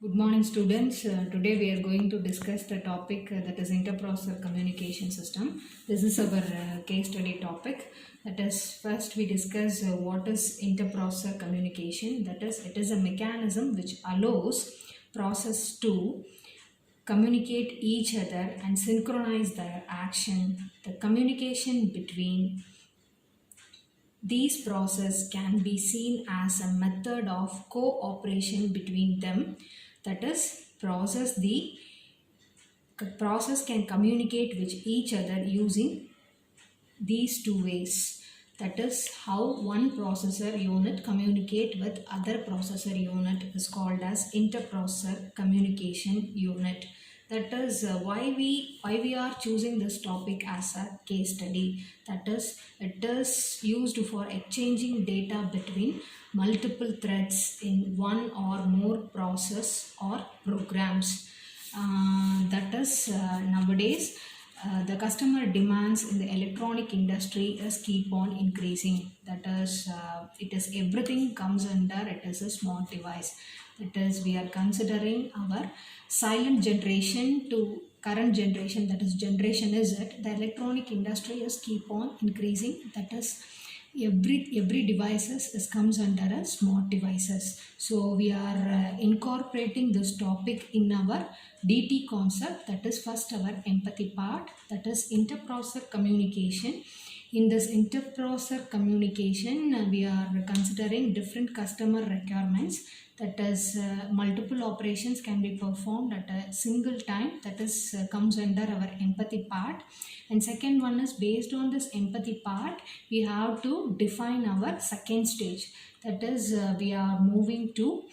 Good morning, students. Today we are going to discuss the topic that is interprocessor communication system. This is our case study topic. That is, first we discuss what is interprocessor communication. That is, it is a mechanism which allows process to communicate each other and synchronize their action. The communication between these processes can be seen as a method of cooperation between them. That is, the process can communicate with each other using these two ways. That is how one processor unit communicate with other processor unit is called as interprocessor communication unit. That is why we are choosing this topic as a case study. That is, it is used for exchanging data between multiple threads in one or more process or programs. That is nowadays the customer demands in the electronic industry is keep on increasing. That is it is everything comes under it is a smart device. That is, we are considering our silent generation to current generation, that is generation Z. The electronic industry is keep on increasing. That is every devices is comes under a smart devices. So we are incorporating this topic in our DT concept. That is first our empathy part, that is interprocessor communication. In this interprocessor communication, we are considering different customer requirements. That is multiple operations can be performed at a single time. That is comes under our empathy part. And second one is based on this empathy part, we have to define our second stage. That is we are moving to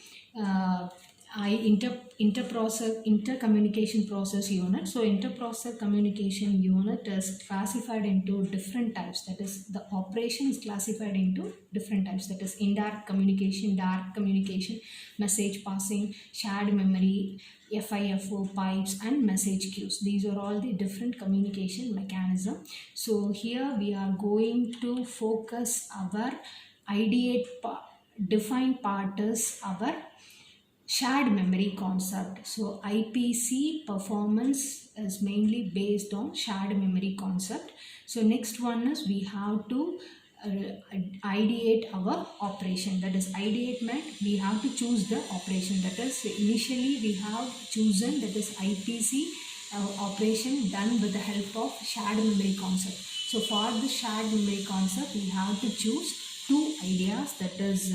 intercommunication process unit. So interprocessor communication unit is classified into different types. That is, the operation is classified into different types. That is indirect communication, direct communication, message passing, shared memory, FIFO, pipes, and message queues. These are all the different communication mechanism. So here we are going to focus our define part is our shared memory concept. So IPC performance is mainly based on shared memory concept. So next one is we have to ideate our operation. That is, ideate meant we have to choose the operation. That is, initially we have chosen, that is IPC operation done with the help of shared memory concept. So for the shared memory concept, we have to choose two ideas. That is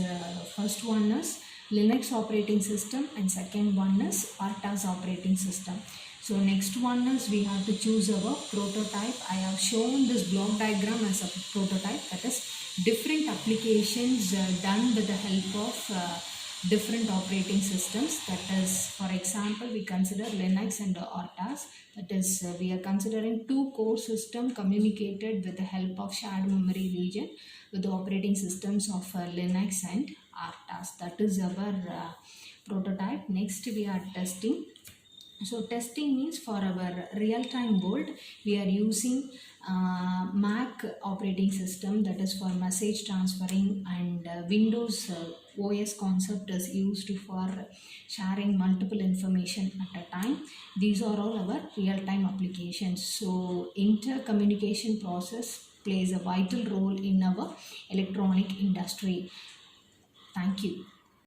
first one is Linux operating system and second one is RTOS operating system. So next one is we have to choose our prototype. I have shown this block diagram as a prototype. That is different applications done with the help of different operating systems. That is, for example, we consider Linux and RTOS. That is we are considering two core systems communicated with the help of shared memory region with the operating systems of Linux and RTOS. That is our prototype. Next we are testing. So testing means for our real-time world, we are using Mac operating system, that is for message transferring, and Windows OS concept is used for sharing multiple information at a time. These are all our real-time applications. So intercommunication process plays a vital role in our electronic industry. Thank you.